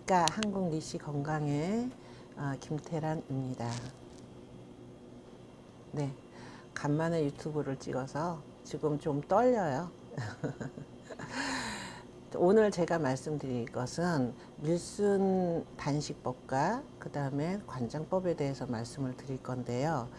안녕하십니까. 한국리시 건강의 김태란입니다. 네, 간만에 유튜브를 찍어서 지금 좀 떨려요. 오늘 제가 말씀드릴 것은 밀순 단식법과 그 다음에 관장법에 대해서 말씀을 드릴 건데요.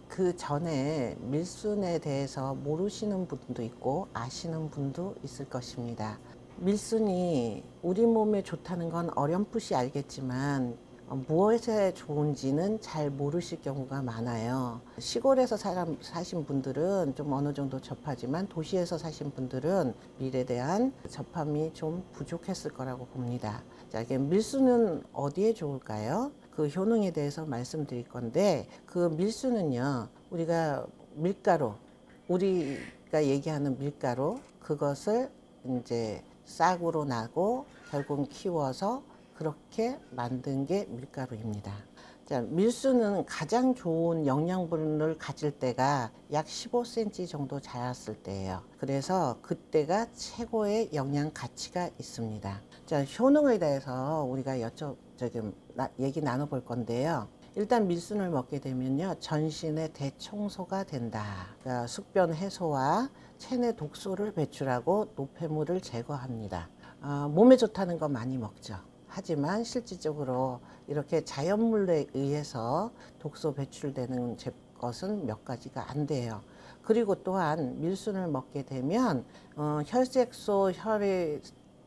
그 전에 밀순에 대해서 모르시는 분도 있고 아시는 분도 있을 것입니다. 밀순이 우리 몸에 좋다는 건 어렴풋이 알겠지만 무엇에 좋은지는 잘 모르실 경우가 많아요. 시골에서 사신 분들은 좀 어느 정도 접하지만 도시에서 사신 분들은 밀에 대한 접함이 좀 부족했을 거라고 봅니다. 자, 이게 밀순은 어디에 좋을까요? 그 효능에 대해서 말씀드릴 건데, 그 밀순은요, 우리가 밀가루, 우리가 얘기하는 밀가루, 그것을 이제 싹으로 나고 결국은 키워서 그렇게 만든 게 밀가루입니다. 자, 밀수는 가장 좋은 영양분을 가질 때가 약 15cm 정도 자랐을 때예요. 그래서 그때가 최고의 영양 가치가 있습니다. 자, 효능에 대해서 우리가 얘기 나눠볼 건데요. 일단 밀순을 먹게 되면요, 전신의 대청소가 된다. 그러니까 숙변 해소와 체내 독소를 배출하고 노폐물을 제거합니다. 몸에 좋다는 거 많이 먹죠. 하지만 실질적으로 이렇게 자연물에 의해서 독소 배출되는 것은 몇 가지가 안 돼요. 그리고 또한 밀순을 먹게 되면 혈색소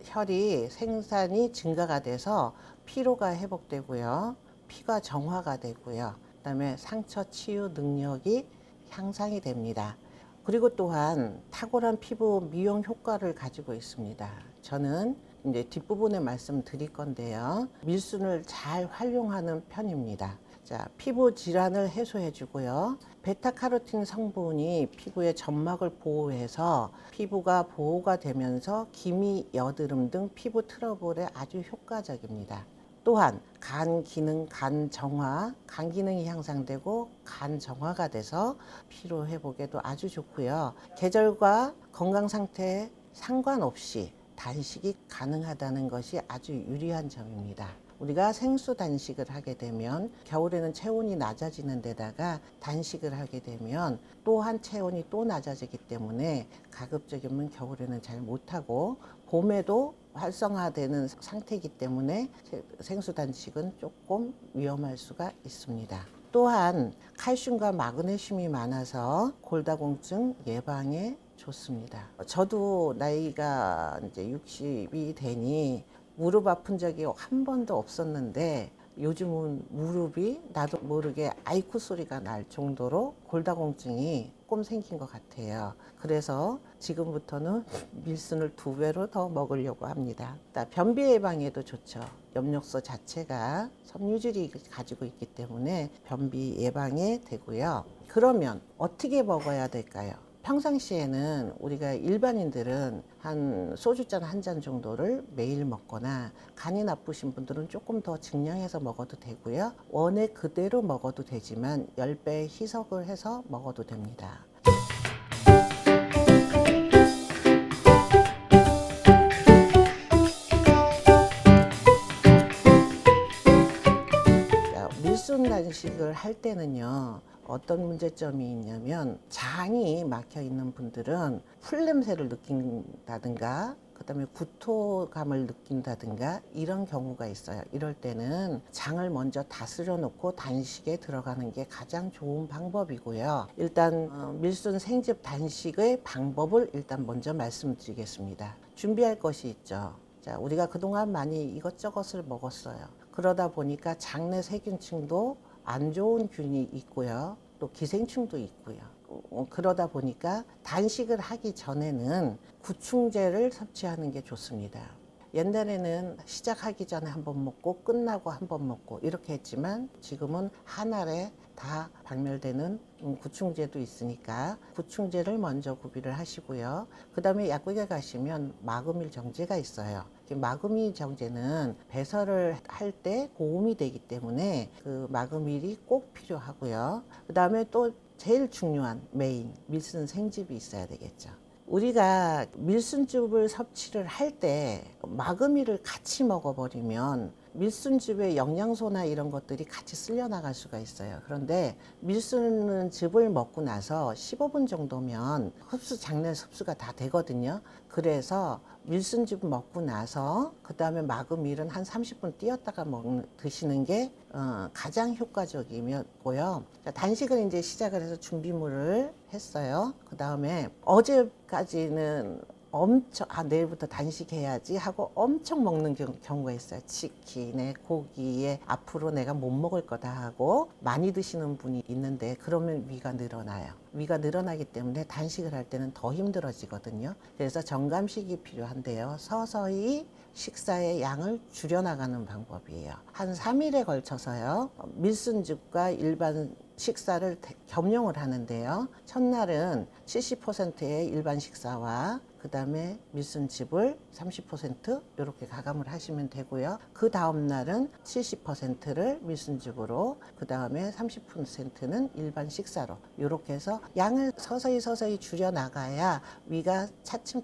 혈이 생산이 증가가 돼서 피로가 회복되고요, 피가 정화가 되고요, 그 다음에 상처 치유 능력이 향상이 됩니다. 그리고 또한 탁월한 피부 미용 효과를 가지고 있습니다. 저는 이제 뒷부분에 말씀드릴 건데요. 밀순을 잘 활용하는 편입니다. 자, 피부 질환을 해소해 주고요. 베타카로틴 성분이 피부의 점막을 보호해서 피부가 보호가 되면서 기미, 여드름 등 피부 트러블에 아주 효과적입니다. 또한 간 기능, 간 기능이 향상되고 간 정화가 돼서 피로 회복에도 아주 좋고요. 계절과 건강 상태에 상관없이 단식이 가능하다는 것이 아주 유리한 점입니다. 우리가 생수 단식을 하게 되면 겨울에는 체온이 낮아지는 데다가 단식을 하게 되면 또한 체온이 또 낮아지기 때문에 가급적이면 겨울에는 잘 못하고 봄에도 활성화되는 상태이기 때문에 생수 단식은 조금 위험할 수가 있습니다. 또한 칼슘과 마그네슘이 많아서 골다공증 예방에 좋습니다. 저도 나이가 이제 60이 되니 무릎 아픈 적이 한 번도 없었는데 요즘은 무릎이 나도 모르게 아이쿠 소리가 날 정도로 골다공증이 조금 생긴 것 같아요. 그래서 지금부터는 밀순을 2배로 더 먹으려고 합니다. 변비 예방에도 좋죠. 엽록소 자체가 섬유질이 가지고 있기 때문에 변비 예방에 되고요. 그러면 어떻게 먹어야 될까요? 평상시에는 우리가 일반인들은 한 소주잔 1잔 정도를 매일 먹거나 간이 나쁘신 분들은 조금 더 증량해서 먹어도 되고요. 원액 그대로 먹어도 되지만 10배 희석을 해서 먹어도 됩니다. 밀순 단식을 할 때는요, 어떤 문제점이 있냐면 장이 막혀 있는 분들은 풀 냄새를 느낀다든가 그 다음에 구토감을 느낀다든가 이런 경우가 있어요. 이럴 때는 장을 먼저 다스려 놓고 단식에 들어가는 게 가장 좋은 방법이고요. 일단 밀순 생즙 단식의 방법을 일단 먼저 말씀드리겠습니다. 준비할 것이 있죠. 자, 우리가 그동안 많이 이것저것을 먹었어요. 그러다 보니까 장내 세균층도 안 좋은 균이 있고요. 또 기생충도 있고요. 그러다 보니까 단식을 하기 전에는 구충제를 섭취하는 게 좋습니다. 옛날에는 시작하기 전에 한번 먹고 끝나고 한번 먹고 이렇게 했지만 지금은 한 알에 다 박멸되는 구충제도 있으니까 구충제를 먼저 구비를 하시고요. 그 다음에 약국에 가시면 마금일 정제가 있어요. 마금일 정제는 배설을 할 때 도움이 되기 때문에 그 마금일이 꼭 필요하고요. 그 다음에 또 제일 중요한 메인 밀순 생즙이 있어야 되겠죠. 우리가 밀순즙을 섭취를 할 때 마그미를 같이 먹어버리면 밀순즙의 영양소나 이런 것들이 같이 쓸려 나갈 수가 있어요. 그런데 밀순즙을 먹고 나서 15분 정도면 장내 흡수가 다 되거든요. 그래서 밀순즙 먹고 나서 그 다음에 마그밀은 한 30분 띄었다가 드시는 게 가장 효과적이고요. 단식을 이제 시작을 해서 준비물을 했어요. 그 다음에 어제까지는 엄청 내일부터 단식해야지 하고 엄청 먹는 경우가 있어요. 치킨에 고기에 앞으로 내가 못 먹을 거다 하고 많이 드시는 분이 있는데 그러면 위가 늘어나요. 위가 늘어나기 때문에 단식을 할 때는 더 힘들어지거든요. 그래서 정감식이 필요한데요. 서서히 식사의 양을 줄여나가는 방법이에요. 한 3일에 걸쳐서요. 밀순즙과 일반 식사를 겸용을 하는데요. 첫날은 70%의 일반 식사와 그 다음에 밀순즙을 30% 이렇게 가감을 하시면 되고요. 그 다음 날은 70%를 밀순즙으로 그 다음에 30%는 일반 식사로 이렇게 해서 양을 서서히 줄여 나가야 위가 차츰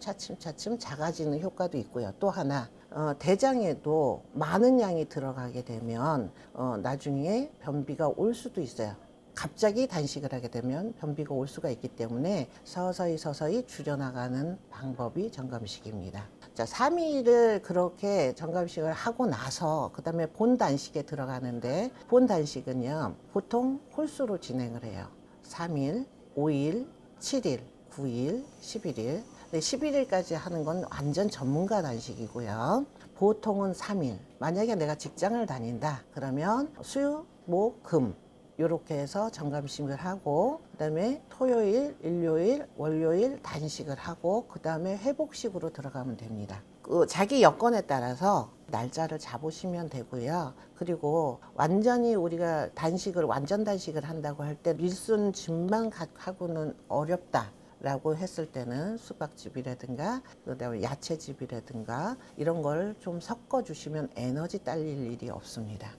작아지는 효과도 있고요. 또 하나 대장에도 많은 양이 들어가게 되면 나중에 변비가 올 수도 있어요. 갑자기 단식을 하게 되면 변비가 올 수가 있기 때문에 서서히 줄여나가는 방법이 정감식입니다. 자, 3일을 그렇게 정감식을 하고 나서 그 다음에 본 단식에 들어가는데 본 단식은요 보통 홀수로 진행을 해요. 3일, 5일, 7일, 9일, 11일. 11일까지 하는 건 완전 전문가 단식이고요. 보통은 3일. 만약에 내가 직장을 다닌다 그러면 수, 목, 금 이렇게 해서 정감식을 하고 그 다음에 토요일, 일요일, 월요일 단식을 하고 그 다음에 회복식으로 들어가면 됩니다. 자기 여건에 따라서 날짜를 잡으시면 되고요. 그리고 완전히 우리가 완전 단식을 한다고 할 때 밀순즙만 하고는 어렵다 라고 했을 때는 수박즙이라든가 그다음에 야채즙이라든가 이런 걸 좀 섞어 주시면 에너지 딸릴 일이 없습니다.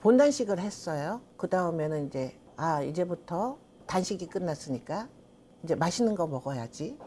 본 단식을 했어요. 그 다음에는 이제부터 단식이 끝났으니까 이제 맛있는 거 먹어야지.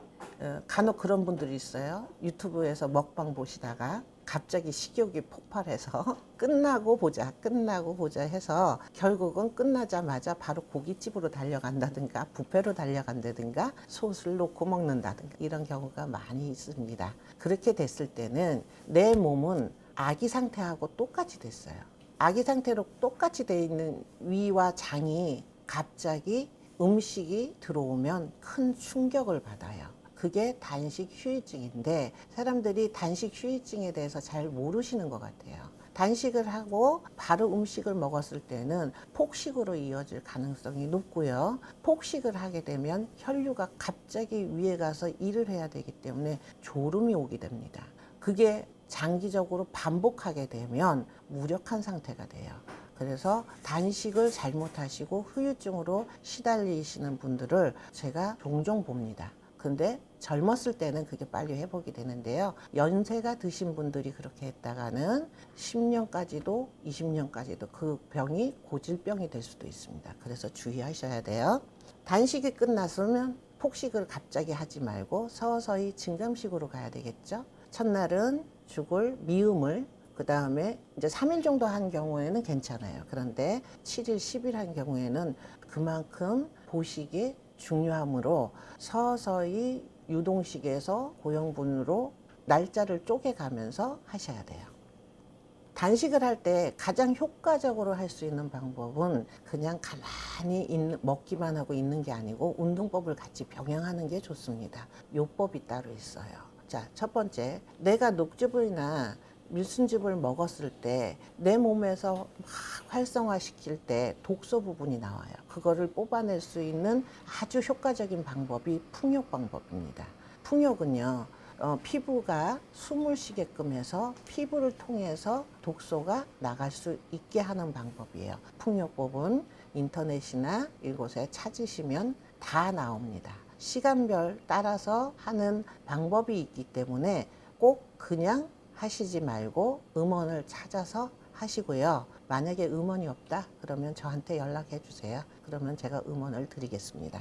간혹 그런 분들이 있어요. 유튜브에서 먹방 보시다가 갑자기 식욕이 폭발해서 끝나고 보자 해서 결국은 끝나자마자 바로 고깃집으로 달려간다든가 뷔페로 달려간다든가 소스를 놓고 먹는다든가 이런 경우가 많이 있습니다. 그렇게 됐을 때는 내 몸은 아기 상태하고 똑같이 됐어요. 아기 상태로 똑같이 돼 있는 위와 장이 갑자기 음식이 들어오면 큰 충격을 받아요. 그게 단식 후유증인데 사람들이 단식 후유증에 대해서 잘 모르시는 것 같아요. 단식을 하고 바로 음식을 먹었을 때는 폭식으로 이어질 가능성이 높고요. 폭식을 하게 되면 혈류가 갑자기 위에 가서 일을 해야 되기 때문에 졸음이 오게 됩니다. 그게 장기적으로 반복하게 되면 무력한 상태가 돼요. 그래서 단식을 잘못하시고 후유증으로 시달리시는 분들을 제가 종종 봅니다. 근데 젊었을 때는 그게 빨리 회복이 되는데요. 연세가 드신 분들이 그렇게 했다가는 10년까지도 20년까지도 그 병이 고질병이 될 수도 있습니다. 그래서 주의하셔야 돼요. 단식이 끝났으면 폭식을 갑자기 하지 말고 서서히 증감식으로 가야 되겠죠. 첫날은 죽을 미음을 그 다음에 이제 3일 정도 한 경우에는 괜찮아요. 그런데 7일, 10일 한 경우에는 그만큼 보식이 중요하므로 서서히 유동식에서 고형분으로 날짜를 쪼개가면서 하셔야 돼요. 단식을 할 때 가장 효과적으로 할 수 있는 방법은 그냥 가만히 먹기만 하고 있는 게 아니고 운동법을 같이 병행하는 게 좋습니다. 요법이 따로 있어요. 자, 첫 번째, 내가 녹즙이나 밀순즙을 먹었을 때 내 몸에서 막 활성화시킬 때 독소 부분이 나와요. 그거를 뽑아낼 수 있는 아주 효과적인 방법이 풍욕 방법입니다. 풍욕은요, 피부가 숨을 쉬게끔 해서 피부를 통해서 독소가 나갈 수 있게 하는 방법이에요. 풍욕법은 인터넷이나 이곳에 찾으시면 다 나옵니다. 시간별 따라서 하는 방법이 있기 때문에 꼭 그냥 하시지 말고 음원을 찾아서 하시고요. 만약에 음원이 없다 그러면 저한테 연락해 주세요. 그러면 제가 음원을 드리겠습니다.